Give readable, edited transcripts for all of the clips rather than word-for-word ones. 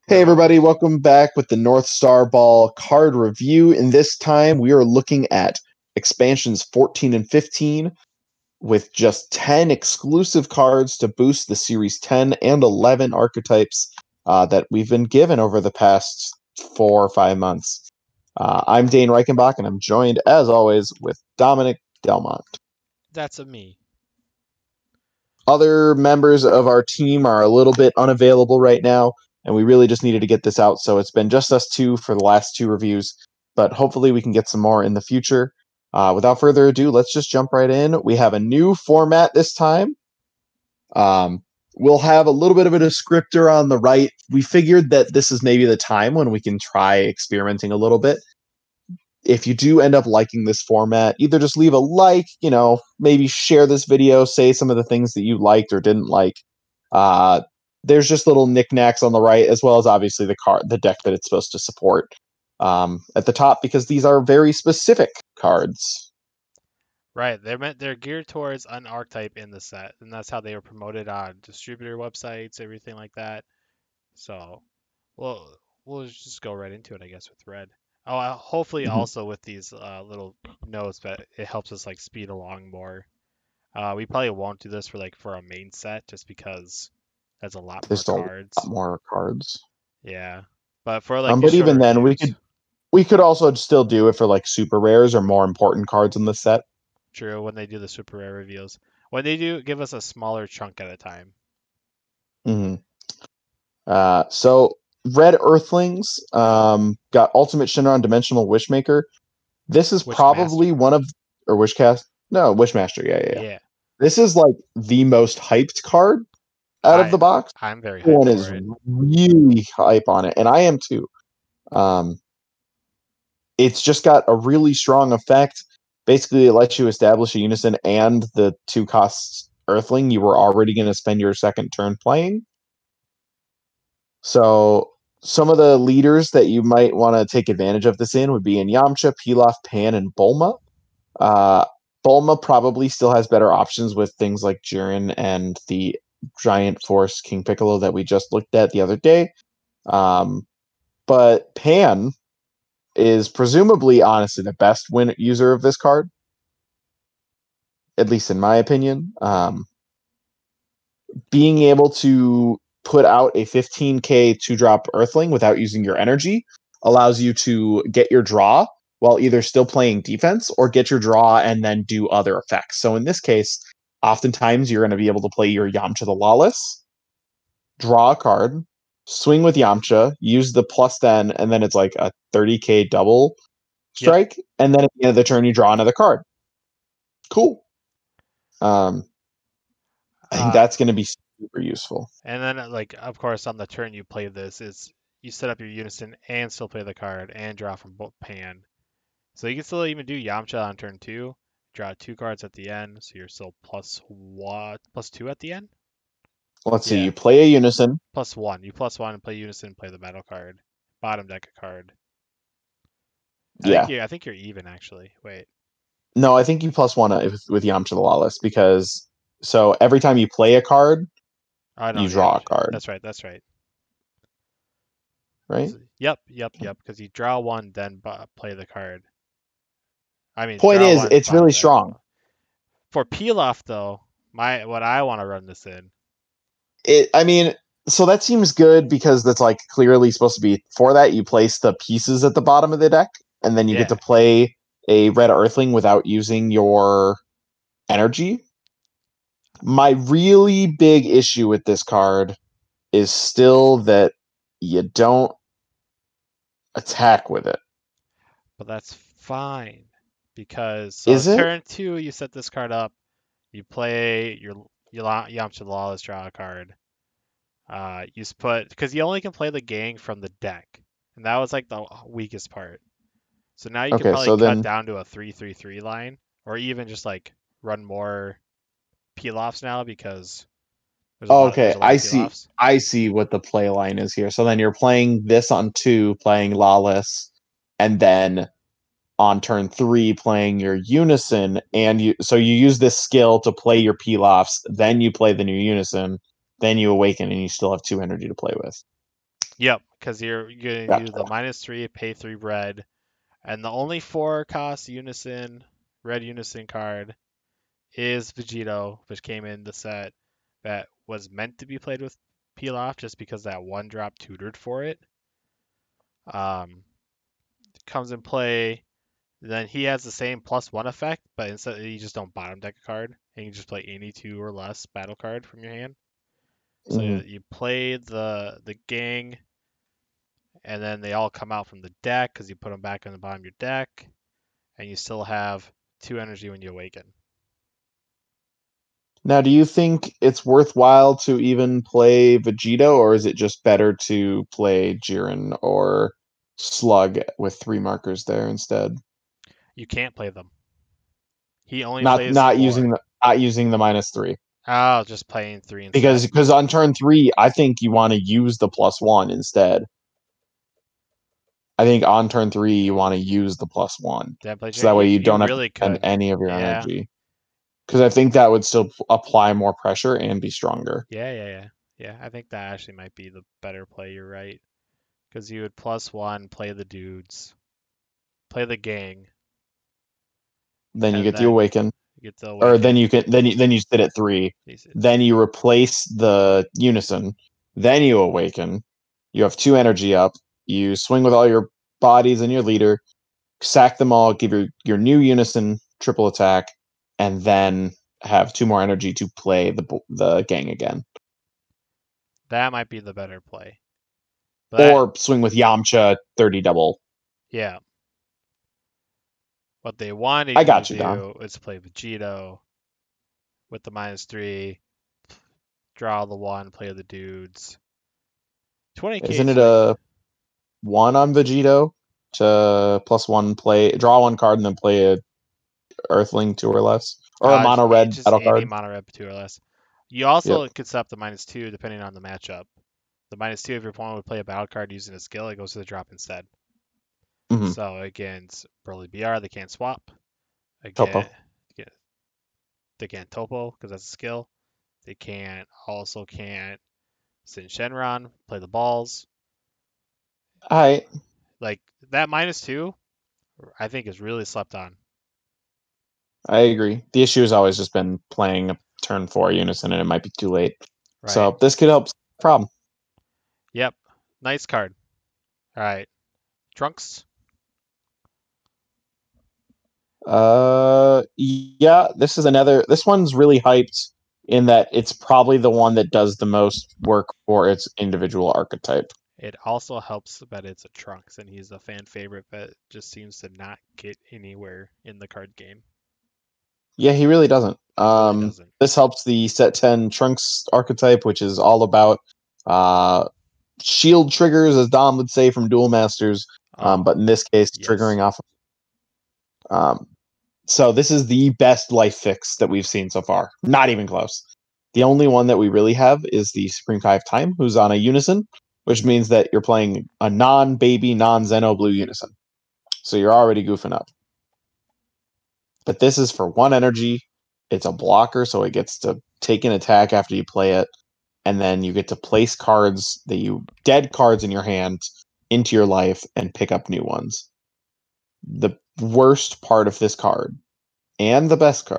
Hey Hello. everybody, welcome back with the North Star Ball card review. In this time, we are looking at expansions 14 and 15 with just 10 exclusive cards to boost the Series 10 and 11 archetypes that we've been given over the past 4 or 5 months. I'm Dane Reichenbach, and I'm joined, as always, with Dominic Delmont. That's a me. Other members of our team are a little bit unavailable right now, and we really just needed to get this out, so it's been just us two for the last two reviews, but hopefully we can get some more in the future. Without further ado, let's just jump right in. We have a new format this time. We'll have a little bit of a descriptor on the right. We figured that this is maybe the time when we can try experimenting a little bit. If you do end up liking this format, either just leave a like, maybe share this video, say some of the things that you liked or didn't like. There's just little knickknacks on the right, as well as obviously the deck that it's supposed to support at the top, because these are very specific cards. Right. They're geared towards an archetype in the set, and that's how they were promoted on distributor websites, everything like that. So, we'll just go right into it, I guess, with red. Oh, hopefully Mhm. also with these little notes, but it helps us like speed along more. We probably won't do this for a main set just because that's a lot There's more still a lot cards. more cards. Yeah. But for like the But shorter even then, reviews, we could also still do it for like super rares or more important cards in the set. true, when they do the super rare reveals. When they do give us a smaller chunk at a time. Mm-hmm. So Red Earthlings got Ultimate Shinron Dimensional Wishmaker. This is probably Wishmaster. one of or Wishcast. No, Wishmaster. Yeah. Yeah. This is like the most hyped card out of I the box. I'm very hyped Everyone is for it. really hype on it, and I am too. Um, it's just got a really strong effect. Basically, it lets you establish a unison and the 2 costs Earthling you were already going to spend your second turn playing. So some of the leaders that you might want to take advantage of this in would be in Yamcha, Pilaf, Pan, and Bulma. Uh, Bulma probably still has better options with things like Jiren and the Giant Force King Piccolo that we just looked at the other day. But Pan is presumably, honestly, the best user of this card, at least in my opinion. Being able to put out a 15k 2-drop Earthling without using your energy allows you to get your draw while either still playing defense or get your draw and then do other effects. So in this case, oftentimes you're going to be able to play your Yamcha the Lawless, draw a card, swing with Yamcha, use the plus and then it's like a 30k double Yep. strike, and then at the end of the turn you draw another card. Cool. I think that's going to be super useful. And then like of course on the turn you play this is you set up your unison and still play the card and draw from both pan. So you can still even do Yamcha on turn 2, draw 2 cards at the end, so you're still plus what +2 at the end? Let's see. Yeah, You play a unison. +1. You +1 and play unison, play the battle card. Bottom deck a card. Yeah. I think you're even actually. Wait. No, I think you plus one with Yamcha the Lawless because so every time you play a card, Oh no, you yeah, draw a card, that's right. right? Yep. Because you draw one, then play the card. I mean, Point draw is, one, it's bottom really deck. strong. For Pilaf though, what I want to run this in. I mean, so that seems good because that's like clearly supposed to be for that. You place the pieces at the bottom of the deck, and then you get Yeah. to play a Red Earthling without using your energy. My really big issue with this card is still that you don't attack with it. But that's fine because Is it? turn 2 you set this card up, you play your Yamcha the Lawless, draw a card. You put because you only can play the gang from the deck, and that was like the weakest part. So now you can Okay, probably so cut then down to a 3-3-3 line, or even just like run more peel-offs now because there's okay, a lot I of see. peel-offs. I see what the play line is here. So then you're playing this on 2, playing Lawless, and then on turn 3 playing your Unison, and you use this skill to play your Pilafs, then you play the new Unison, then you awaken and you still have 2 energy to play with. Yep, because you're gonna do the Gotcha. -3, pay 3 red, and the only 4-cost unison red unison card is Vegito, which came in the set that was meant to be played with peel off just because that one drop tutored for it. Comes in play. Then he has the same +1 effect, but instead you just don't bottom deck a card, and you just play any 2 or less battle card from your hand. So Hmm. you play the gang, and then they all come out from the deck because you put them back on the bottom of your deck, and you still have 2 energy when you awaken. Now, do you think it's worthwhile to even play Vegito, or is it just better to play Jiren or Slug with 3 markers there instead? You can't play them. He only Not plays not using 4. the not using the -3. Oh, just playing 3 Because instead. because on turn 3, I think you want to use the +1 instead. I think on turn 3 you want to use the +1. Did I play So that Jiren? way you You don't have to really spend could. any of your Yeah. energy. Because I think that would still apply more pressure and be stronger. Yeah. I think that actually might be the better play. You're right. Because you would +1 play the dudes, play the gang, Then you and get the then awaken. you get the Or then awaken. you can then you sit at 3. You sit at Then 3. you replace the unison. Then you awaken. You have 2 energy up. You swing with all your bodies and your leader, sack them all, give your new unison triple attack, and then have 2 more energy to play the gang again. That might be the better play. But Or swing with Yamcha 30 double. yeah, what they wanted I you to got you, Don. do is play Vegito with the -3, draw the 1, play the dudes. 20k Isn't is it like a 1 on Vegito to +1 play draw 1 card and then play a Earthling 2 or less? Or a mono red just battle any card? mono red 2 or less. You Yep. also could set up the -2 depending on the matchup. The -2, if your opponent would play a battle card using a skill, it goes to the drop instead. Mm-hmm. So against Broly BR, they can't swap. Again, Topo. they can't topo because that's a skill. They can't Sin Shenron, play the balls. Alright. Like that -2, I think is really slept on. I agree. The issue has always just been playing a turn 4 unison and it might be too late. Right. So this could help solve the problem. Yep. Nice card. All right. Trunks. Yeah, this one's really hyped in that it's probably the one that does the most work for its individual archetype. It also helps that it's a Trunks, and he's a fan favorite that just seems to not get anywhere in the card game. Yeah, he really doesn't. He really doesn't. This helps the set 10 Trunks archetype, which is all about shield triggers, as Dom would say from Duel Masters, Oh, but in this case, yes. triggering off. So this is the best life fix that we've seen so far. Not even close. The only one that we really have is the Supreme Kai of Time, who's on a unison, which means that you're playing a non-baby, non-Xeno blue unison. So you're already goofing up. But this is for 1 energy. It's a blocker, so it gets to take an attack after you play it, and then you get to place cards dead cards in your hand into your life and pick up new ones. The worst part of this card, and the best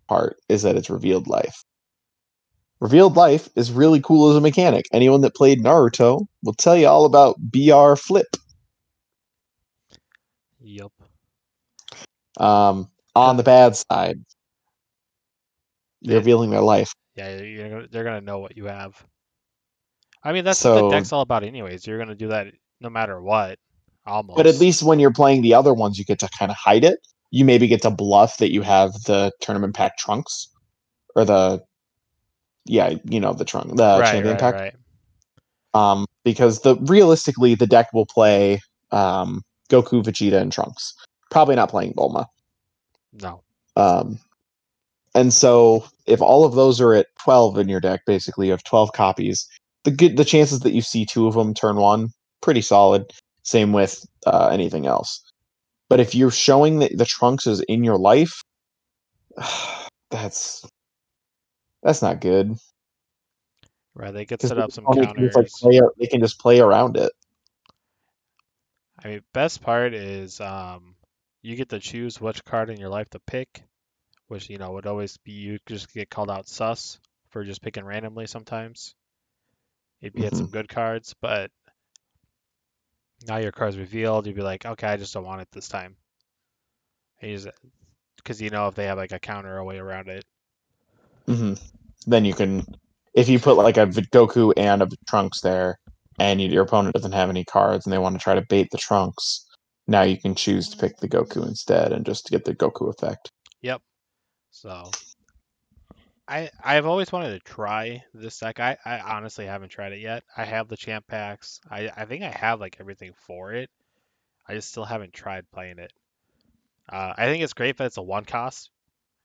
part, is that it's revealed life. Revealed life is really cool as a mechanic. Anyone that played Naruto will tell you all about BR Flip. Yep. On the bad side, you're It, revealing their life. yeah, they're gonna know what you have. I mean, that's what the So, deck's all about, anyways. You're gonna do that no matter what, but at almost. least when you're playing the other ones, you get to kind of hide it. You maybe get to bluff that you have the tournament pack trunks, or the Right, champion right, pack. right. Because realistically the deck will play Goku, Vegeta, and Trunks. Probably not playing Bulma. No. Um, and so if all of those are at 12 in your deck, basically you have 12 copies. The chances that you see 2 of them turn 1, pretty solid. Same with anything else. But if you're showing that the Trunks is in your life, that's not good. Right, they could Because set the up some opponent can just counters. they can just play around it. I mean, best part is you get to choose which card in your life to pick, which would always be you just get called out sus for just picking randomly sometimes if you had Hmm. some good cards, but now your card's revealed, you'd be like, okay, I just don't want it this time. Because if they have like a counter or a way around it. Hmm. Then you can, if you put like a Goku and a Trunks there, and your opponent doesn't have any cards, and they want to try to bait the Trunks, now you can choose to pick the Goku instead, and just get the Goku effect. Yep. So I've always wanted to try this deck. I honestly haven't tried it yet. I have the champ packs. I think I have like everything for it. I just still haven't tried playing it. I think it's great that it's a one cost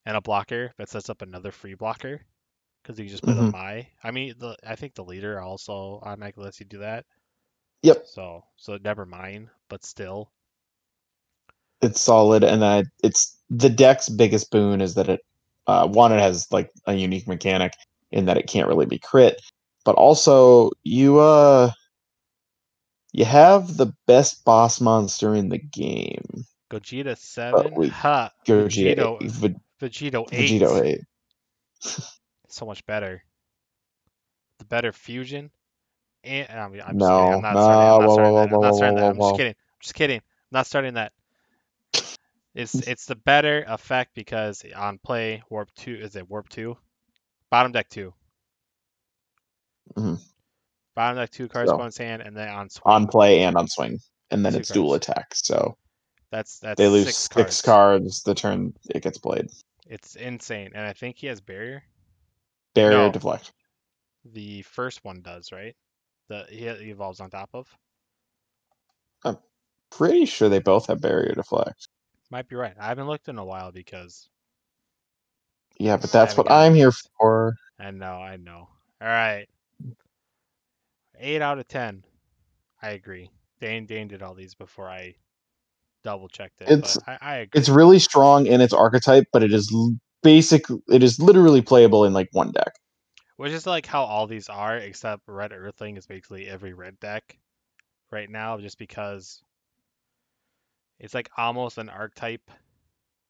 and a blocker that sets up another free blocker because you can just play the Hmm. Mai. I mean, I think the leader also automatically lets you do that. Yep, So never mind, but still. it's solid, and it's the deck's biggest boon is that it has like a unique mechanic in that it can't really be crit, but also you have the best boss monster in the game. Gogeta But 7? we Ha! Gogeta Vegito Vegito 8. 8. So much better. The better fusion. And I'm just kidding. I'm No, not starting. I'm no, not whoa, whoa, starting whoa, that. I'm whoa, not whoa, starting whoa, that. whoa, I'm just whoa. kidding. I'm just kidding. I'm not starting that. It's the better effect because on play warp two is it warp two? Bottom deck two. Mhm. Bottom deck two cards So opponent's hand, and then on on swing play and on swing, and then two it's dual cards. attack. So That's they lose six 6 cards. cards the turn it gets played. It's insane, and I think he has barrier. Barrier No, deflect. the first one does right. The he evolves on top of. I'm pretty sure they both have barrier deflect. Might be right. I haven't looked in a while because Yeah, but I that's haven't what gotten I'm into here this. for. I know. I know. All right, 8 out of 10. I agree. Dane did all these before I double checked it, It's but I it's agree. really strong in its archetype, but it is literally playable in like one deck. Which is like how all these are, except Red Earthling is basically every red deck right now, just because it's like almost an archetype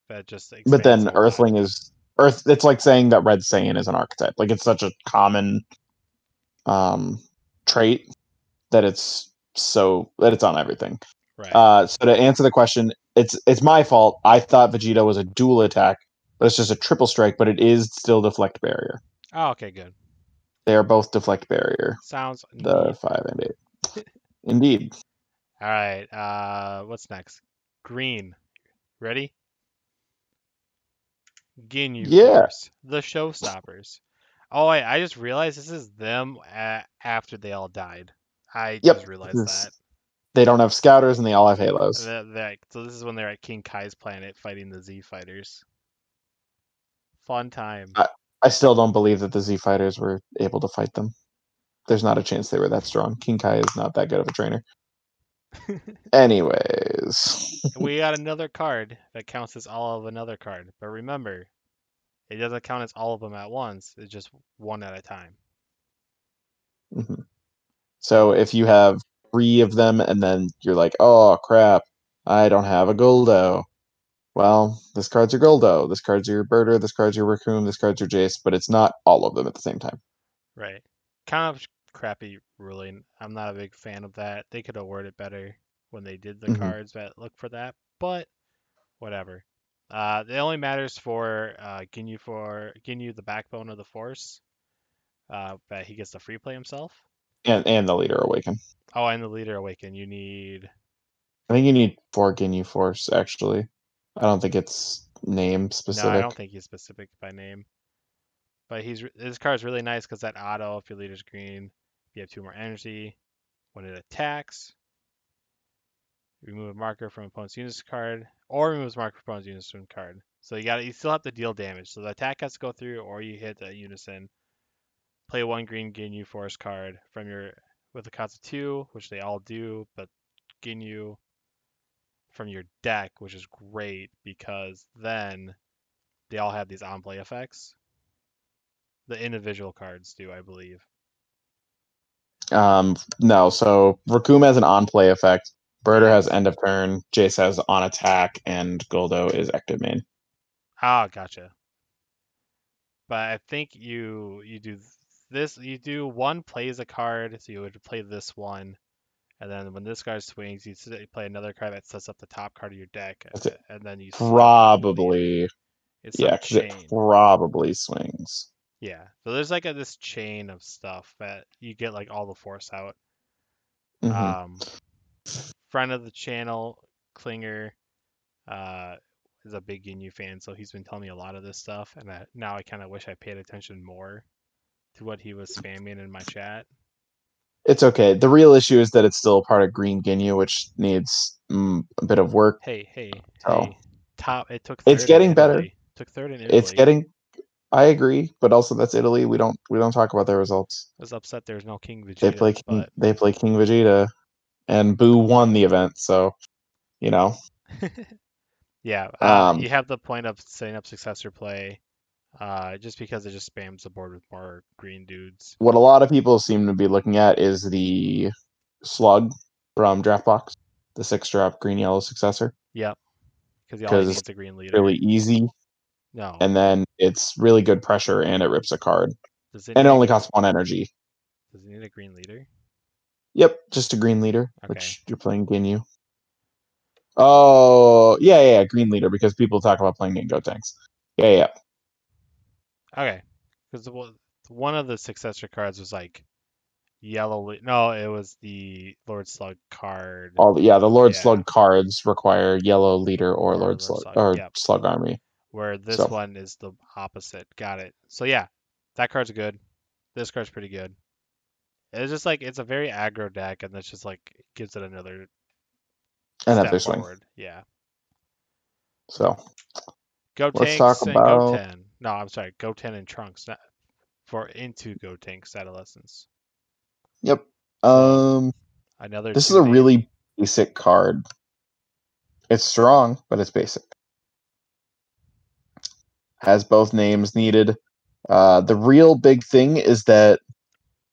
that just But expands then a lot. Earthling is Earth. It's like saying that Red Saiyan is an archetype. Like it's such a common um, trait that it's on everything. Right. So to answer the question, it's my fault. I thought Vegeta was a dual attack, but it's just a triple strike. But it is still deflect barrier. Oh, okay, good. They are both deflect barrier. Sounds The neat. 5 and 8. Indeed. All right. What's next? Green. Ready? Ginyu Yeah. Force. The Showstoppers. Oh, wait, I just realized this is them after they all died. I just Yep. realized that. They don't have scouters and they all have halos. So this is when they're at King Kai's planet fighting the Z fighters. Fun time. I, I still don't believe that the Z fighters were able to fight them. There's not a chance they were that strong. King Kai is not that good of a trainer. Anyways. We got another card that counts as all of another card. But remember, it doesn't count as all of them at once. It's just one at a time. Mhm. So So, if you have 3 of them and then you're like, oh crap, I don't have a Goldo. Well, this card's your Goldo, this card's your Birder, this card's your Raccoon, this card's your Jace, but it's not all of them at the same time. right. Kind of crappy ruling. I'm not a big fan of that. They could have worded it better when they did the Hmm. cards that look for that, but whatever. It only matters for Ginyu, the backbone of the Force. That he gets to free play himself. And the Leader Awaken. Oh, and the Leader Awaken. You need. I think you need 4 Ginyu Force, actually. I don't think it's name No, I don't specific. think he's specific by name. But his card is really nice because that auto, if your leader's green, you have 2 more energy. When it attacks, remove a marker from opponent's unit's card, or removes marker from opponent's unit's card. So you still have to deal damage. So the attack has to go through, or you hit the unison. Play 1 green Ginyu Force card from your with a cost of 2, which they all do, but Ginyu from your deck, which is great because then they all have these on play effects. The individual cards do, I believe. No, so Raccoon has an on play effect, Birder has and end of turn, Jace has on attack, and Goldo is active main. gotcha. But I think you do this. You do one plays a card, so you would play this one, and then when this card swings, you play another card that sets up the top card of your deck, That's it. and then you swing the Green Leader. Probably, It's yeah, some because it chain. probably swings. Yeah. So there's like this chain of stuff that you get like all the force out. Hmm. Friend of the channel, Klinger, uh, is a big Ginyu fan, so he's been telling me a lot of this stuff, and now I kind of wish I paid attention more to what he was spamming in my chat. It's okay. The real issue is that it's still part of Green Ginyu, which needs a bit of work. Hey. Top. It took It's third in getting better. Italy. Took third in It's Italy. getting. I agree, but also that's Italy. We don't talk about their results. I was upset there's no King They play Vegeta, King. but They play King Vegeta, and Buu won the event. So, you know. yeah. Um, You have the point of setting up successor play, just because it just spams the board with more green dudes. what a lot of people seem to be looking at is the slug from Draftbox, the 6-drop green yellow successor, Yep, because all he because it's needs a green leader. really easy, No. and then it's really good pressure, and it rips a card, Does it and it need a only costs 1 energy. green leader? Yep, just a green leader, Okay. which you're playing Ginyu. Oh, yeah, green leader, because people talk about playing in Gotenks. Yeah. Okay. Because one of the successor cards was like yellow. No, it was the Lord Slug card. The Lord Yeah, Slug cards require yellow leader or or Lord Lord Slug Slug. or Yep. Slug Army. Where this So one is the opposite. Got it. So yeah, that card's good. This card's pretty good. It's just like it's a very aggro deck, and that's just like gives it another another step swing. forward. Yeah. So let's talk Gotenks and about. Goten. No, I'm sorry, Goten and Trunks. Not for into Gotenks Adolescence. Yep. So Um, another this is two a name. really basic card. It's strong, but it's basic. Has both names needed. The real big thing is that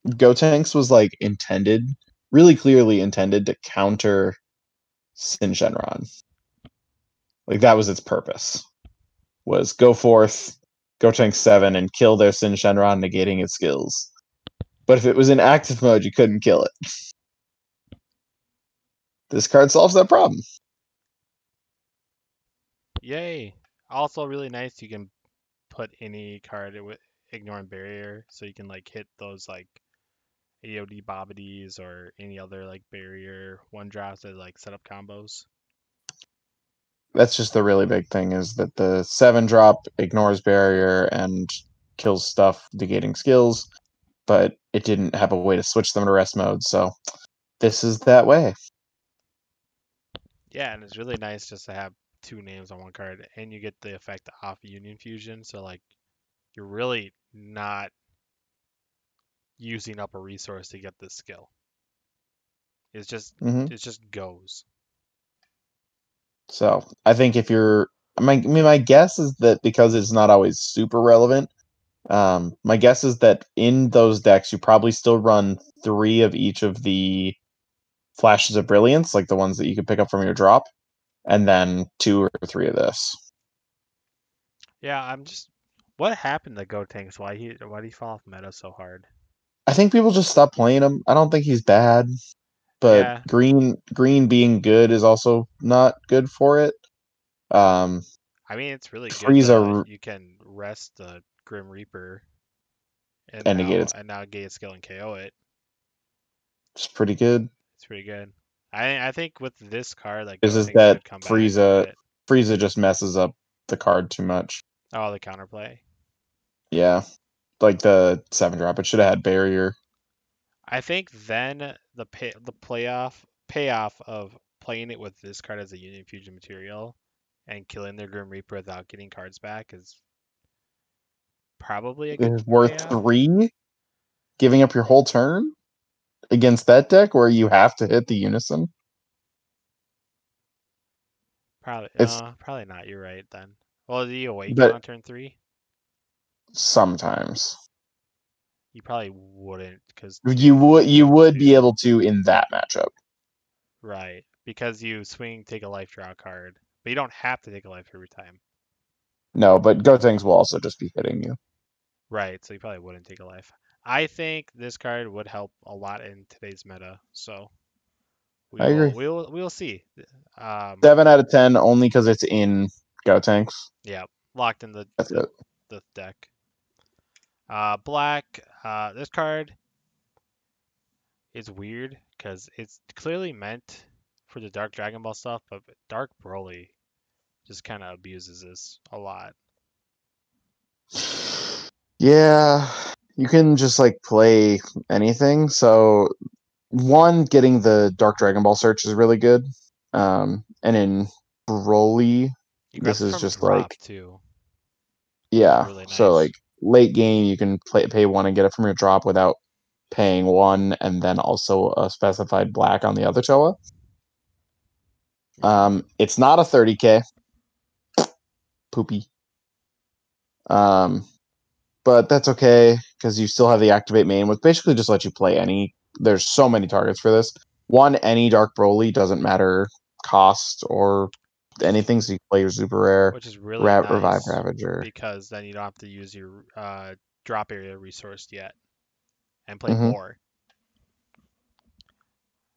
Gotenks was like intended, really clearly intended to counter Sin Shenron. Like that was its purpose. Was go forth, Gotenks 7, and kill their Sin Shenron, negating its skills. But if it was in active mode, you couldn't kill it. This card solves that problem. Yay! Also really nice. You can put any card with ignoring barrier, so you can like hit those like AOD Bobbadies or any other like barrier one drops that like set up combos. That's just the really big thing is that the 7-drop ignores barrier and kills stuff, negating skills, but it didn't have a way to switch them to rest mode, so this is that way. Yeah, and it's really nice just to have two names on one card, and you get the effect off Union Fusion, so like you're really not using up a resource to get this skill. It's just Mm-hmm. it just goes. So I think if you're, my guess is that because it's not always super relevant, my guess is that in those decks you probably still run 3 of each of the flashes of brilliance, like the ones that you could pick up from your drop, and then 2 or 3 of this. Yeah, I'm just. What happened to Gotenks? Why did he fall off meta so hard? I think people just stop playing him. I don't think he's bad, but Yeah, green being good is also not good for it. Um, I mean it's really good. Frieza You can rest the Grim Reaper and negated and now Gate Skill and KO it. is pretty good. It's pretty good. I think with this card, like Is Gotenks that could come back a Frieza bit. Frieza just messes up the card too much. Oh, the counterplay. Yeah, like the 7-drop, it should have had barrier. I think then the payoff of playing it with this card as a Union Fusion material and killing their Grim Reaper without getting cards back is probably a good It's worth payoff. 3, giving up your whole turn against that deck where you have to hit the unison. It's Probably not. You're right then. Well, do you awaken but on turn 3? sometimes You probably wouldn't because you would be able to in that matchup. right. because you swing, take a life, draw a card, but you don't have to take a life every time. No, but Gotenks will also just be hitting you. Right, so you probably wouldn't take a life. I think this card would help a lot in today's meta, so I agree. we will see. 7 out of 10 only because it's in Gotenks. Yeah, locked in That's it. the deck. Black. This card is weird because it's clearly meant for the Dark Dragon Ball stuff, but Dark Broly just kind of abuses this a lot. Yeah, you can just like play anything. So one, getting the Dark Dragon Ball search is really good. And in Broly, You grab this this is from just drop like too, which is yeah. really So nice. like late game, you can pay one and get it from your drop without paying one, and then also a specified black on the other Choa. It's not a 30k. Poopy. Um, but that's okay because you still have the activate main, which basically just lets you play any. There's so many targets for this. One, any Dark Broly doesn't matter cost or anything, so you play your super rare, Which is really revive nice Ravager. because then you don't have to use your drop area resource yet and play hmm more.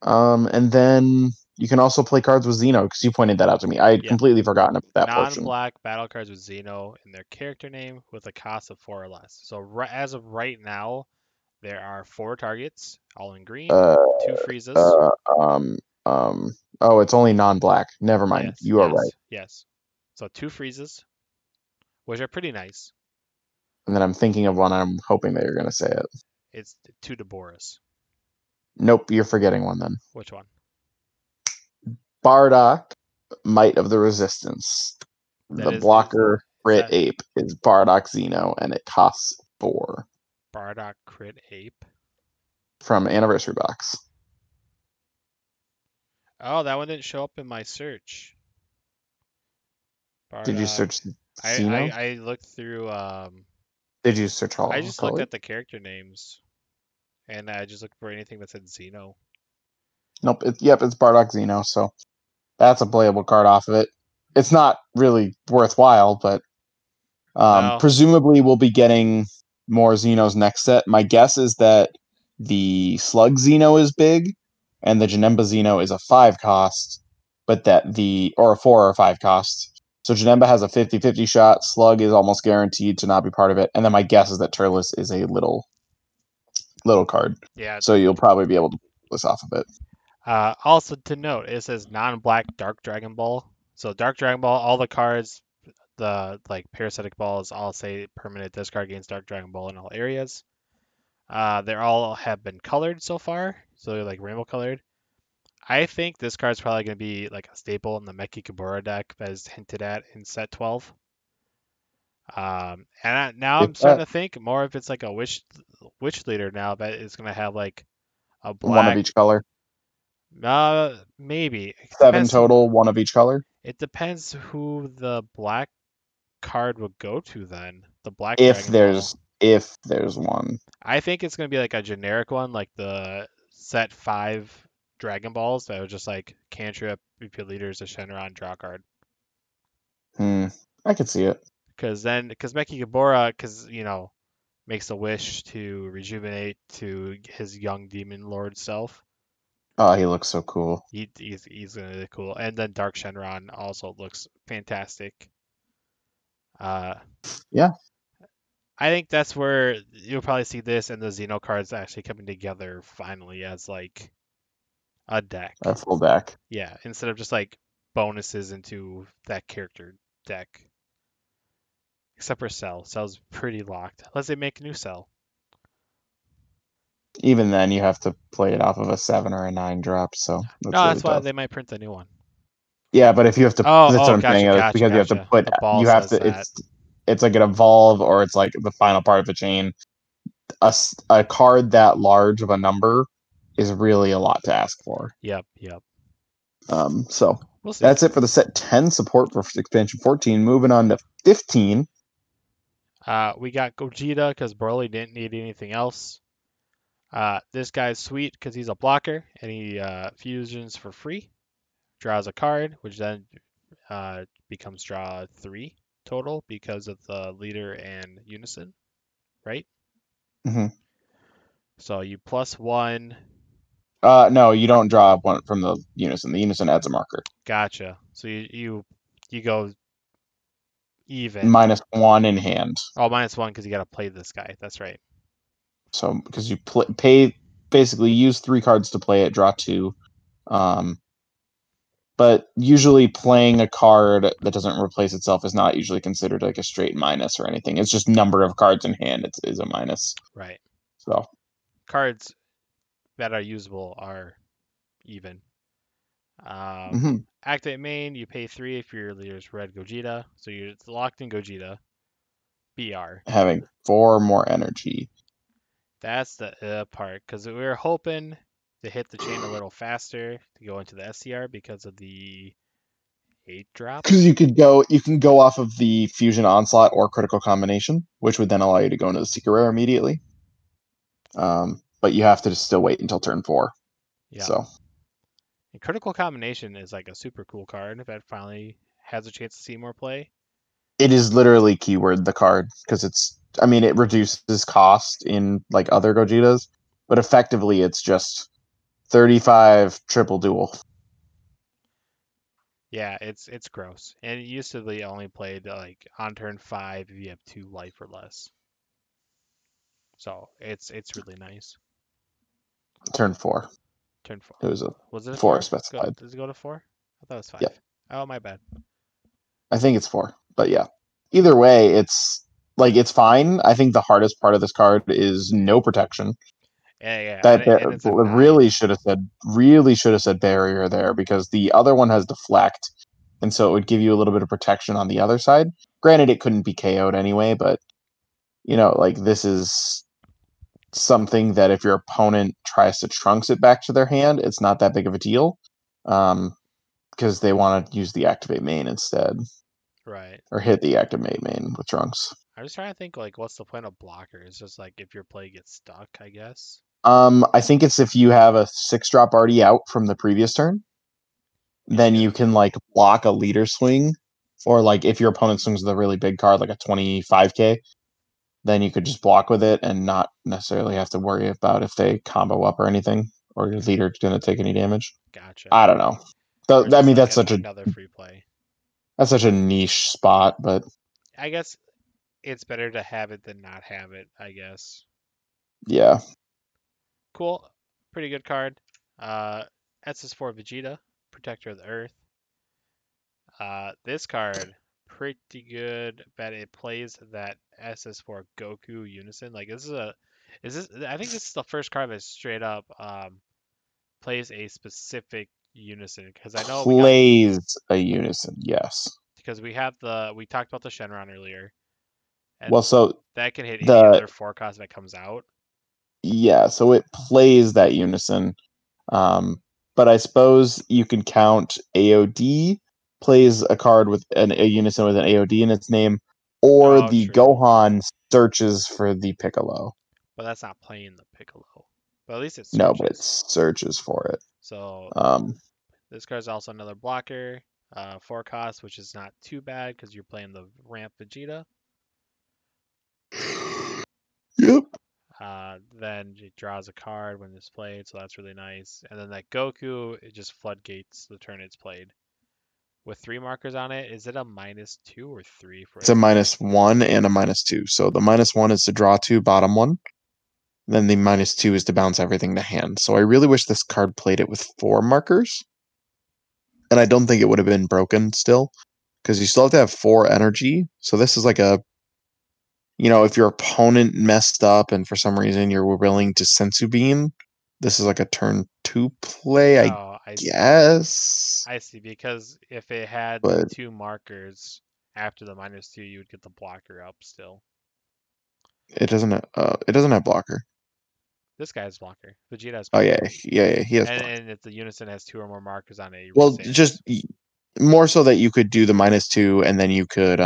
And then you can also play cards with Xeno because you pointed that out to me. I had Yep. completely forgotten about that portion. Non-black battle cards with Xeno in their character name with a cost of 4 or less. So as of right now, there are 4 targets, all in green, Uh, 2 freezes. uh, um, um. Oh, it's only non-black. Never mind. Yes, You are right. yes, yes. So 2 freezes, which are pretty nice. And then I'm thinking of one. I'm hoping that you're going to say it. It's 2 Boris. Nope, you're forgetting one then. Which one? Bardock, Might of the Resistance. That The is blocker crit that ape is Bardock Xeno, and it costs 4 Bardock Crit Ape? from Anniversary Box. Oh, that one didn't show up in my search. Did you Bardock. search I Xeno? I, I looked through Did you search I all just looked color? at the character names and I just looked for anything that said Xeno. Nope. Yep, it's Bardock Xeno, so that's a playable card off of it. It's not really worthwhile, but No. presumably we'll be getting more Xenos next set. My guess is that the Slug Xeno is big, and the Janemba Xeno is a 5 cost, but or a 4 or 5 cost. So Janemba has a 50-50 shot. Slug is almost guaranteed to not be part of it. And then my guess is that Turles is a little card. Yeah. So you'll probably be able to pull this off of it. Also to note, it says non-black Dark Dragon Ball. So Dark Dragon Ball, all the cards, the like parasitic balls, all say permanent discard against Dark Dragon Ball in all areas. They all have been colored so far, so they're like rainbow colored. I think this card's probably going to be like a staple in the Meki Kabura deck that is hinted at in set 12. Now If I'm starting that to think more if it's like a wish leader now that is going to have like a one of black. each color. Maybe it 7 depends who. total, one of each color. It depends who the black card would go to then. The black If Dragon Ball. there's one. I think it's going to be like a generic one, like the set 5 Dragon Balls that are just like cantrip, repeat leaders, a Shenron, draw card. I could see it. Because Meki Gabora, makes a wish to rejuvenate to his young demon lord self. Oh, he looks so cool. He's gonna be cool. And then Dark Shenron also looks fantastic. Yeah, I think that's where you'll probably see this and the Xeno cards actually coming together finally as like a deck. a full deck. Yeah, instead of just like bonuses into that character deck. Except for Cell. Cell's pretty locked. Unless they make a new Cell. Even then, you have to play it off of a 7 or a 9 drop, so that's No, really that's why tough. they might print a new one. Yeah, but if you have to, that's what I'm saying. It's because you have to Gotcha. put, The ball you have says to. that. It's like an evolve, or it's like the final part of the chain. A card that large of a number is really a lot to ask for. Yep, yep. So We'll see. that's it for the set 10 support for expansion 14. Moving on to 15. We got Gogeta because Broly didn't need anything else. This guy's sweet because he's a blocker and he fusions for free. draws a card, which then becomes draw 3 total because of the leader and unison, right? Hmm. So you +1. No, you don't draw one from the unison. The unison adds a marker. Gotcha. So you go even. -1 in hand. Oh, -1 because you got to play this guy. That's right. So because you pay basically use 3 cards to play it, draw 2. But usually playing a card that doesn't replace itself is not usually considered like a straight minus or anything. It's just number of cards in hand is a minus. Right. So Cards that are usable are even. mhm. Activate main, you pay 3 if your leader's red Gogeta. So you're locked in Gogeta. BR. Having 4 more energy. That's the part, because we were hoping to hit the chain a little faster to go into the SCR because of the 8 drop. Because you can go off of the fusion onslaught or critical combination, which would then allow you to go into the secret rare immediately. But you have to just still wait until turn 4. Yeah. So And critical combination is like a super cool card that finally has a chance to see more play. it is literally keyword the card because it reduces cost in like other Gogetas, but effectively it's just 35 triple duel. Yeah, it's gross. And it used to be only played like on turn 5 if you have 2 life or less. So it's really nice. Turn 4. Turn 4. It was a Was it a 4 4? specified. Does it go to 4? I thought it was 5. Yep. Oh, my bad. I think it's 4. But yeah. Either way, it's fine. I think the hardest part of this card is no protection. Yeah, and That it's a 9. really should have said barrier there because the other one has deflect, and so it would give you a little bit of protection on the other side. Granted, it couldn't be KO'd anyway, but like this is something that if your opponent tries to trunks it back to their hand, it's not that big of a deal, because they want to use the activate main instead, Right. or hit the activate main with trunks. I'm just trying to think like what's the point of blocker? It's just like if your play gets stuck, I guess. I think it's if you have a 6-drop already out from the previous turn, And then you you can like block a leader swing, or like if your opponent swings with a really big card like a 25k, then you could just block with it and not necessarily have to worry about if they combo up or anything, or your leader's going to take any damage. gotcha. I don't know. Or I just mean, like another free play. that's such a niche spot, but I guess it's better to have it than not have it, I guess. yeah. Cool. Pretty good card. SS4 Vegeta, Protector of the Earth. This card, pretty good, but it plays that SS4 Goku Unison. Like I think this is the first card that straight up plays a specific unison because I know Plays a unison, yes. because we talked about the Shenron earlier, Well, and so that can hit any the other forecast that comes out. yeah, so it plays that unison. But I suppose you can count AOD plays a card with a unison with an AOD in its name, or Oh, the true, Gohan searches for the Piccolo. but that's not playing the Piccolo. But at least it No, but it searches. searches for it. So Um, this card's also another blocker, 4 cost, which is not too bad because you're playing the ramp Vegeta. yep. Then it draws a card when it's played, so that's really nice. And then that Goku, it just floodgates the turn it's played. With 3 markers on it, is it a -2 or 3 for It's a it? -1 and a -2. So the -1 is to draw 2, bottom one. Then the -2 is to bounce everything to hand. So I really wish this card played it with 4 markers. And I don't think it would have been broken still, because you still have to have 4 energy. So this is like if your opponent messed up and for some reason you were willing to sensu bean, this is like a turn 2 play, I Oh, I see. guess. I see, because if it had But 2 markers after the -2, you would get the blocker up still. it doesn't have blocker. This guy's blocker. Vegeta has Oh yeah, blocker. yeah, he has blocker. And if the unison has 2 or more markers on it, he Well, just restances. more so that you could do the -2 and then you could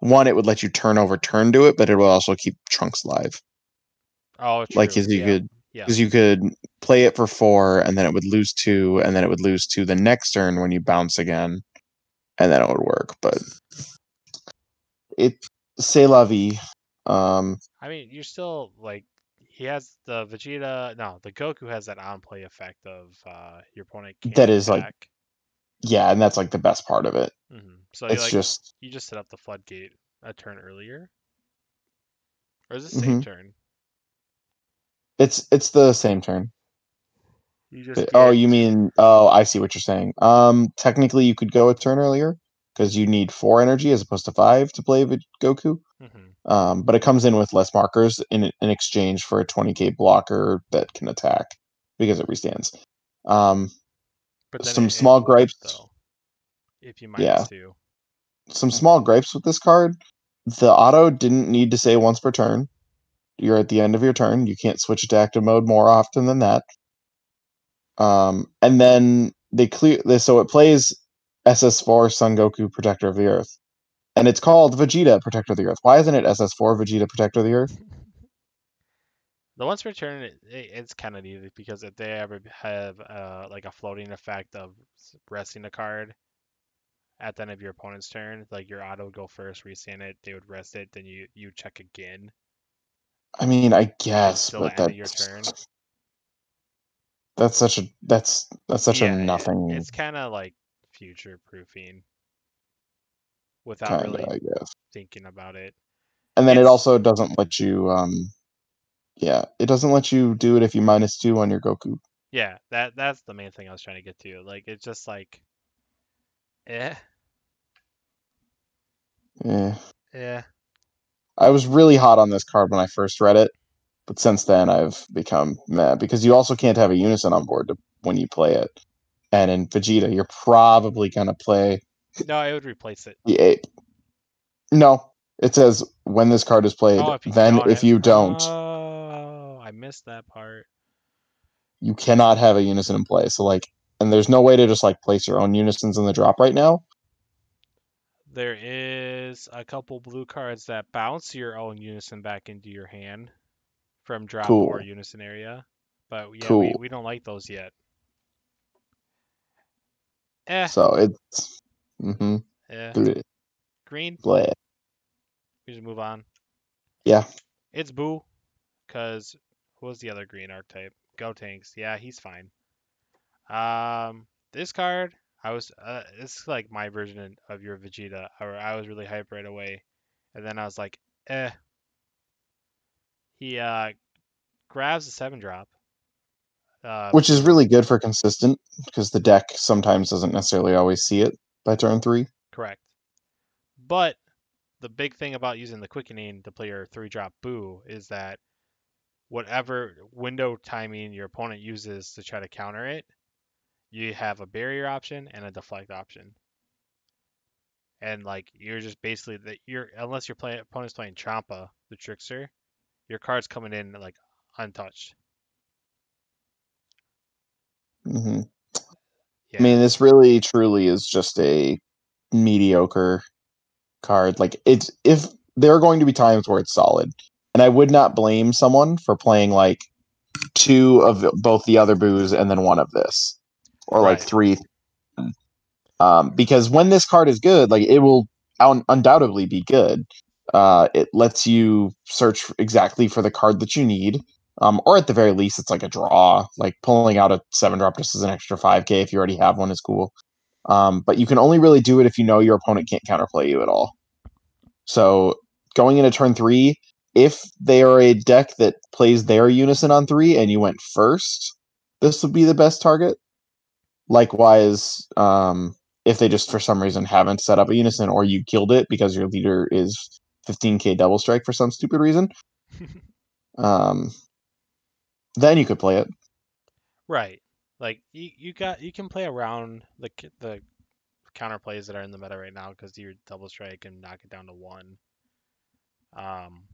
one, it would let you turn over turn to it, but it will also keep Trunks live. Oh, Like, true. cause you Yeah. could Yeah. because you could play it for 4, and then it would lose 2, and then it would lose 2 the next turn when you bounce again, and then it would work. But it, c'est la vie. I mean, you're still like he has the Vegeta. No, the Goku has that on play effect of your opponent can't That is like, attack. yeah, and that's like the best part of it. So you It's like just, you just set up the floodgate a turn earlier, or is it same hmm turn? it's the same turn. You just Oh, get. you mean, oh, I see what you're saying. Technically, you could go a turn earlier because you need 4 energy as opposed to 5 to play Goku. hmm But it comes in with less markers in exchange for a 20k blocker that can attack because it restands. Um, But then some it small wouldn't gripes, though if you yeah, -2. some small gripes with this card. The auto didn't need to say once per turn. You're at the end of your turn. You can't switch it to active mode more often than that. And then so it plays SS4 Son Goku Protector of the Earth, and it's called Vegeta Protector of the Earth. Why isn't it SS4 Vegeta Protector of the Earth? The once per turn, it's kind of needed because if they ever have like a floating effect of resting a card at the end of your opponent's turn, like your auto would go first, restand it, they would rest it, then you check again, I mean, I and it's guess, still but the end of your turn. that's such a Yeah, nothing it's kind of like future proofing without kind of, really I guess. thinking about it. And then it It's also doesn't let you, yeah, it doesn't let you do it if you -2 on your Goku. yeah, that's the main thing I was trying to get to. Like it's just like eh, Yeah. eh. I was really hot on this card when I first read it, but since then I've become mad because you also can't have a unison on board when you play it. And in Vegeta, you're probably gonna play No, it would replace it. the ape. No, it says when this card is played, Oh, if you then don't if have, you don't, oh, I missed that part. you cannot have a unison in play. So like, and there's no way to just like place your own unisons in the drop right now. There is a couple blue cards that bounce your own unison back into your hand from drop or Cool, unison area. But yeah, we, cool. we don't like those yet. Eh, So it's mm-hmm. eh. Bleh, Green, bleh. we just move on. Yeah, It's Boo, because who was the other green archetype? Gotenks. Yeah, he's fine. This card, it's like my version of your Vegeta. I was really hyped right away. And then I was like, eh. He grabs a 7 drop. which is Blue. really good for consistent because the deck sometimes doesn't necessarily always see it by turn 3. Correct. But the big thing about using the quickening to play your 3-drop Boo is that whatever window timing your opponent uses to try to counter it, you have a barrier option and a deflect option. And like you're just basically that you're unless your opponent's playing Champa, the trickster, your card's coming in like untouched. Mm-hmm. I Yeah. mean, this really truly is just a mediocre card. Like it's if there are going to be times where it's solid, and I would not blame someone for playing like 2 of both the other boos and then 1 of this, or like Right. 3. Because when this card is good, like it will undoubtedly be good. It lets you search exactly for the card that you need, or at the very least, it's like a draw. Like pulling out a 7 drop just as an extra 5k if you already have one is cool. But you can only really do it if you know your opponent can't counterplay you at all. So going into turn 3, if they are a deck that plays their unison on 3 and you went first, this would be the best target. Likewise, if they just for some reason haven't set up a unison or you killed it because your leader is 15k double strike for some stupid reason, um, then you could play it. Right. Like you can play around the counter plays that are in the meta right now because you double strike and knock it down to 1. Um,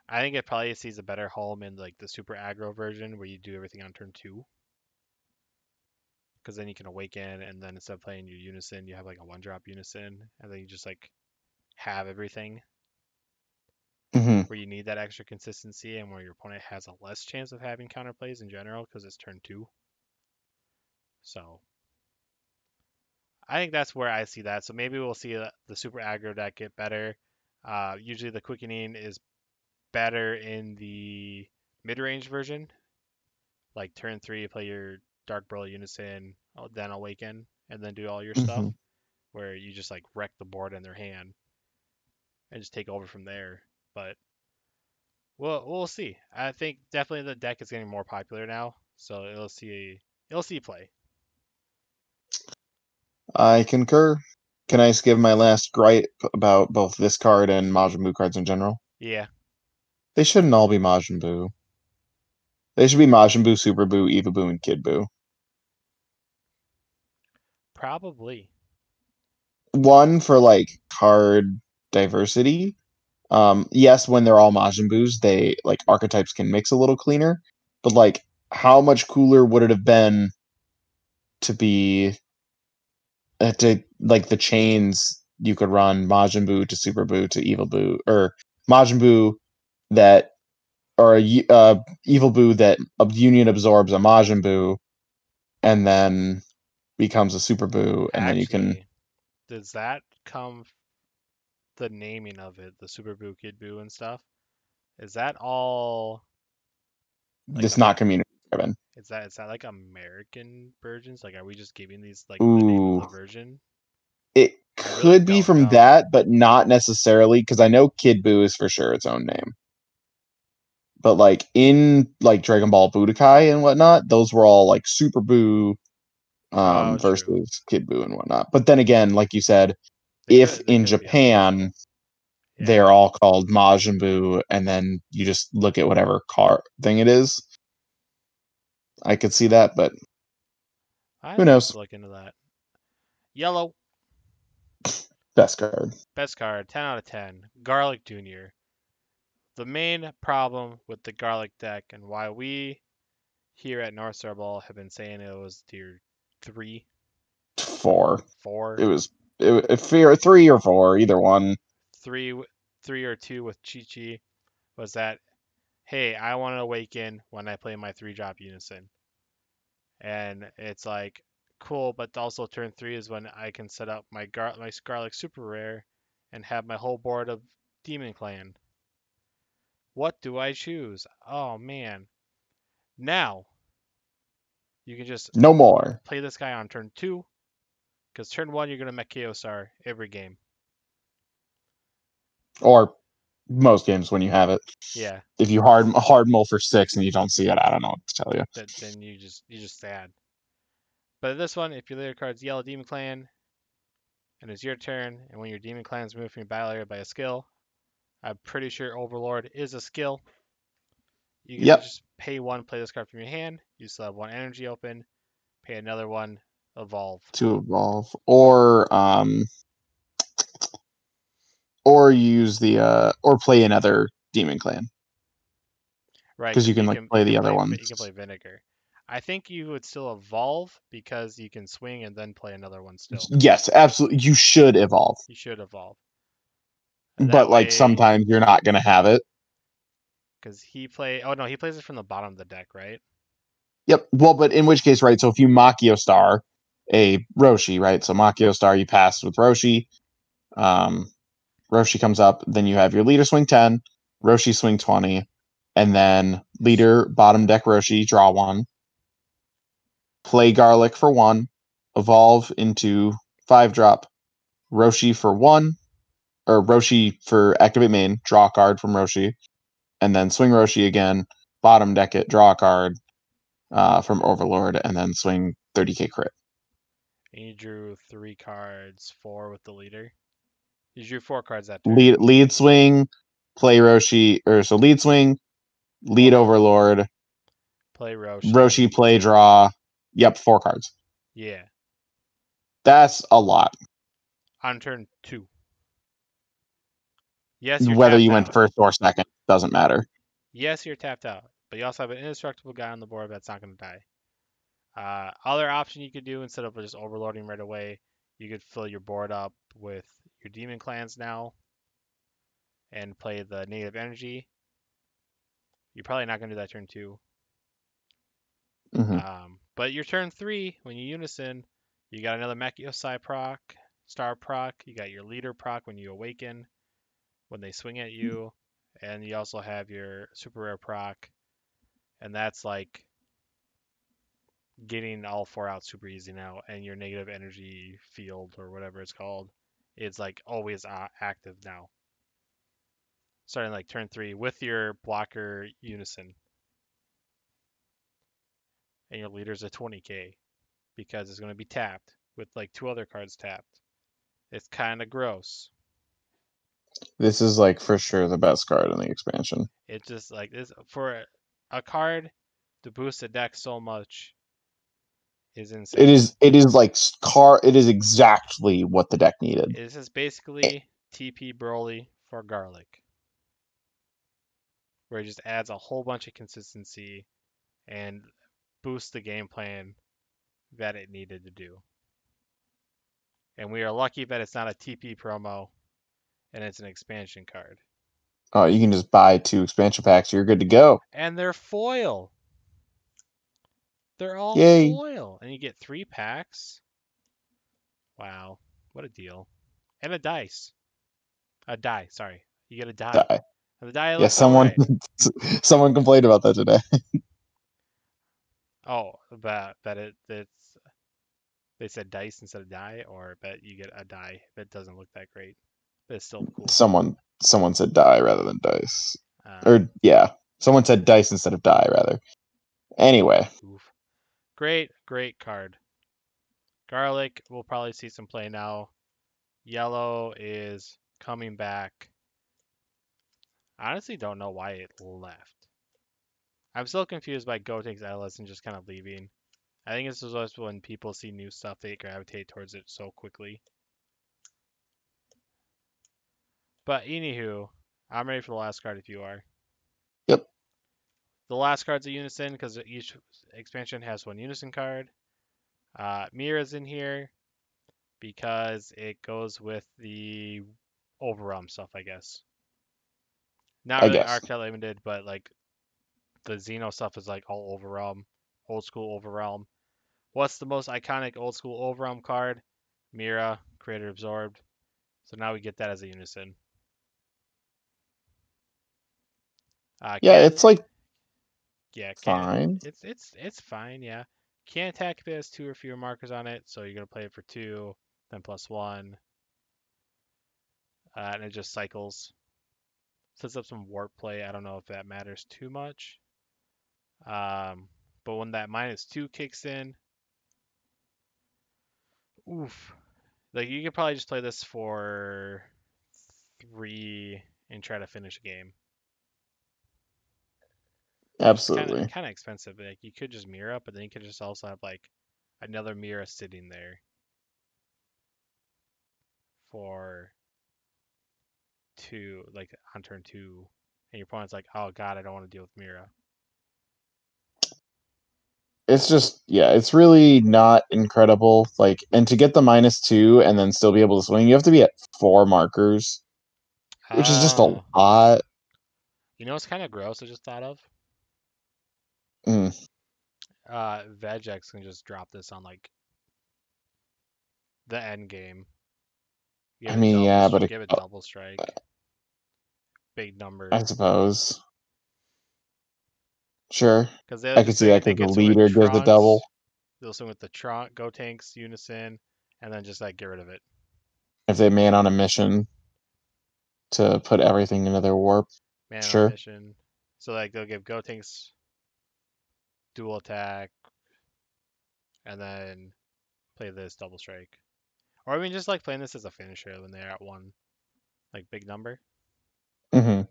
I think it probably sees a better home in like the super aggro version where you do everything on turn 2 because then you can awaken and then instead of playing your unison, you have like a 1-drop unison and then you just like have everything. Hmm. where you need that extra consistency and where your opponent has a less chance of having counterplays in general because it's turn 2. So I think that's where I see that. So maybe we'll see the super aggro deck get better. Usually the quickening is better in the mid-range version. Like turn 3, you play your Dark Brawl Unison, then Awaken, and then do all your stuff. Hmm. Where you just like wreck the board in their hand and just take over from there. But we'll see. I think definitely the deck is getting more popular now, so it'll see play. I concur. Can I just give my last gripe about both this card and Majin Buu cards in general? Yeah, They shouldn't all be Majin Buu. They should be Majin Buu, Super Buu, Eva Buu, and Kid Buu. probably. One for like card diversity. Yes, when they're all Majin Buus, they like archetypes can mix a little cleaner. But like, how much cooler would it have been to be to like the chains you could run Majin Buu to Super Buu to Evil Buu, or Majin Buu that or Evil Buu that Union absorbs a Majin Buu and then becomes a Super Buu, and then you can. Actually, does that come the naming of it, the Super Boo, Kid Boo, and stuff? Is that all like It's not community driven. is that like American versions? Like, are we just giving these like the name of Ooh, the version? it I really could be don't from know. that, but not necessarily because I know Kid Buu is for sure its own name. But like in like Dragon Ball Budokai and whatnot, those were all like Super Buu Oh, true. versus Kid Buu and whatnot. But then again, like you said, They if could they in could be identical. Japan Yeah, they're all called Majin Buu, and then you just look at whatever car thing it is, I could see that, but who I'd have knows? to look into that. Yellow, Best card. best card, 10 out of 10. Garlic Jr. The main problem with the Garlic deck and why we here at North Star Ball have been saying it was tier 3, 4. 4, It was fear 3 or 4, either one. 3, 3 or 2 with Chi Chi was that, hey, I want to awaken when I play my 3-drop Unison. And it's like, cool, but also turn 3 is when I can set up my Garlic Super Rare and have my whole board of Demon Clan. What do I choose? Oh man. Now you can just No more. play this guy on turn 2, because turn 1 you're gonna mech Star every game. Or most games when you have it. Yeah. If you hard mull for 6 and you don't see it, I don't know what to tell you. Then you just sad. But this one, if your later card's Yellow Demon Clan and it's your turn, and when your Demon Clan is moved from your battle area by a skill, I'm pretty sure Overlord is a skill. You get to Yep, just pay 1, play this card from your hand. You still have 1 energy open. Pay another 1, evolve. to evolve, or use the or play another Demon Clan Right, because you because can like play the other you can ones. play Vinegar. I think you would still evolve because you can swing and then play another one still. Yes, absolutely. You should evolve, You should evolve. And that but like way, sometimes you're not gonna have it. because he plays it from the bottom of the deck, right? Yep. Well, but in which case, right? So if you Machio Star a Roshi, right? So Machio Star, you pass with Roshi. Um, Roshi comes up, then you have your leader swing 10, Roshi swing 20, and then leader bottom deck Roshi draw 1, play Garlic for 1, evolve into 5-drop Roshi for 1, or Roshi for activate main, draw a card from Roshi, and then swing Roshi again, bottom deck it, draw a card from Overlord, and then swing 30k crit. And you drew 3 cards, 4 with the leader. You drew 4 cards that turn. Lead swing, play Roshi, or so lead swing, lead Overlord, Play Roshi. Roshi play draw. Yep, 4 cards. Yeah. That's a lot. On turn 2. Yes, you're Whether tapped you went out. first or second doesn't matter. Yes, you're tapped out. But you also have an indestructible guy on the board that's not going to die. Other option you could do instead of just overloading right away, you could fill your board up with your demon clans now and play the negative energy. You're probably not going to do that turn 2. Hmm. But your turn 3, when you unison, you got another Machiosai proc, Star proc. You got your leader proc when you awaken, when they swing at you. And you also have your super rare proc. And that's like getting all 4 out super easy now. And your negative energy field, or whatever it's called, is like always active now. Starting like turn 3 with your blocker unison. And your leader's a 20k because it's going to be tapped with like 2 other cards tapped. It's kind of gross. This is like for sure the best card in the expansion. It just like this for a card to boost the deck so much is It insane. is. It is like car. It is exactly what the deck needed. This is basically TP Broly for Garlic, where it just adds a whole bunch of consistency and boosts the game plan that it needed to do. And we are lucky that it's not a TP promo and it's an expansion card. Oh, you can just buy 2 expansion packs. You're good to go. And they're foil. They're all Yay! foil. And you get 3 packs. Wow. What a deal. And a dice. A die, sorry. You get a die. Die. And the die Yeah, looks someone alright. someone complained about that today. Oh, but it's they said dice instead of die, or bet you get a die that doesn't look that great, but it's still cool. Someone said die rather than dice. Uh, Or yeah, someone said dice instead of die rather. Anyway, oof. Great card. Garlic, we'll probably see some play now. Yellow is coming back. I honestly don't know why it left. I'm still confused by Gotenks Atlas and just kind of leaving. I think this is just when people see new stuff, they gravitate towards it so quickly. But anywho, I'm ready for the last card if you are. yep. The last card's a unison because each expansion has 1 unison card. Mira's in here because it goes with the overwhelm stuff, I guess. Not I really guess. archetype limited, but like the Xeno stuff is like all overwhelm, old school overwhelm. What's the most iconic old school overwhelm card? Mira, creator absorbed. So now we get that as a unison. Yeah, Can't it's like yeah, can't fine. it's fine, yeah. Can't attack if it has 2 or fewer markers on it, so you're gonna play it for 2, then +1, and it just cycles. Sets up some warp play. I don't know if that matters too much. But when that -2 kicks in, oof. Like you could probably just play this for 3 and try to finish a game. Which is kind of Absolutely. kind of expensive. Like you could just mirror up, but then you could just also have like another mirror sitting there for 2, like on turn 2, and your opponent's like, oh god, I don't want to deal with Mira. It's just yeah, it's really not incredible. Like, and to get the -2 and then still be able to swing, you have to be at 4 markers, which is just a Oh, lot. you know what's kind of gross? I just thought of. Mm. Vegex can just drop this on like the end game. I mean, yeah, but Give it double strike. Big number. I suppose. Sure. Because they'll I could just see swing that it. They because the can swing with leader gives a double. Trunks. They'll swing with the Trunk, Gotenks, Unison, and then just like get rid of it. If they man on a mission to put everything into their warp. Man on a Sure. mission. So like they'll give Gotenks dual attack, and then play this double strike. Or I mean, just like playing this as a finisher when they're at 1, like big number. Hmm.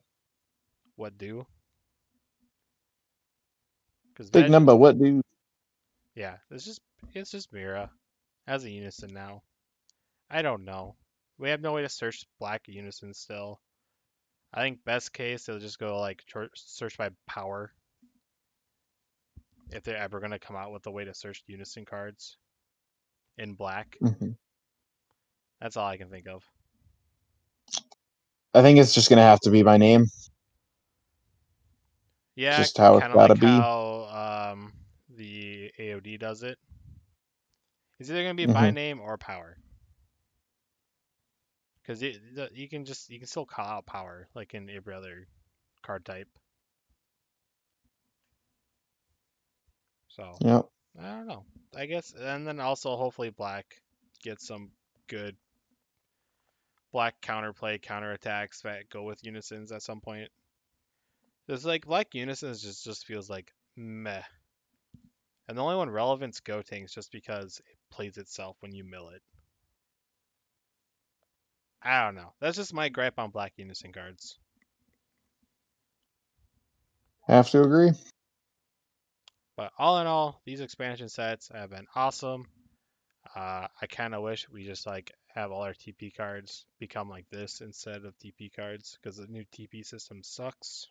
What do? Because Big Veg, number, what dude? yeah, it's just Mira as a unison now. I don't know. We have no way to search Black unison still. I think best case they'll just go like search by power if they're ever gonna come out with a way to search unison cards in Black. Hmm. That's all I can think of. I think it's just gonna have to be by name. Yeah, Just how it's kind of gotta like be. how the AOD does it. It's either gonna be by Hmm. name or power. Because you can still call out power like in every other card type. So Yep. I don't know. I guess, and then also hopefully Black gets some good Black counterplay, counterattacks that go with unisons at some point. There's like Black unisons just feels like meh, and the only one relevant's Gotenks just because it plays itself when you mill it. I don't know. That's just my gripe on Black unison cards. Have to agree. But all in all, these expansion sets have been awesome. I kind of wish we just like have all our TP cards become like this instead of TP cards because the new TP system sucks.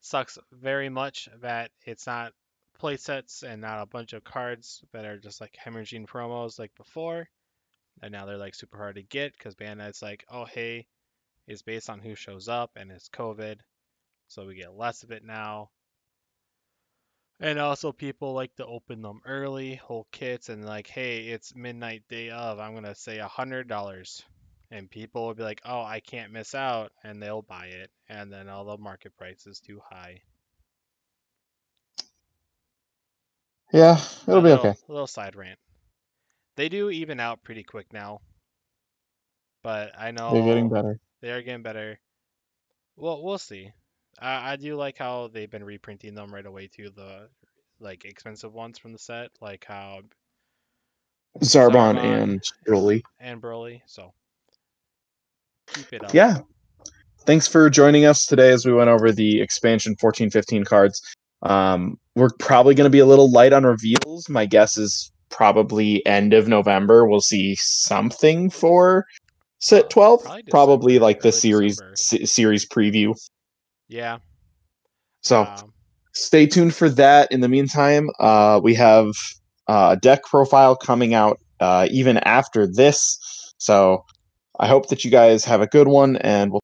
Sucks very much that it's not playsets and not a bunch of cards that are just like hemorrhaging promos like before. And now they're like super hard to get because Bandai's like, oh hey, it's based on who shows up and it's COVID, so we get less of it now. And also, people like to open them early, whole kits, and like, hey, it's midnight day of. I'm gonna say $100, and people will be like, oh, I can't miss out, and they'll buy it, and then all the market price is too high. Yeah, it'll But be okay. little side rant. They do even out pretty quick now, but I They're getting know better. they are getting better. Well, we'll see. I do like how they've been reprinting them right away too. The like expensive ones from the set, like how Zarbon Zarbon and Broly. and Broly. So keep it up. Yeah. Thanks for joining us today as we went over the expansion 14-15 cards. We're probably going to be a little light on reveals. My guess is probably end of November. We'll see something for set 12. Probably Probably December, like the early December. series preview. Yeah. So Um, stay tuned for that. In the meantime, we have a deck profile coming out even after this. So I hope that you guys have a good one, and we'll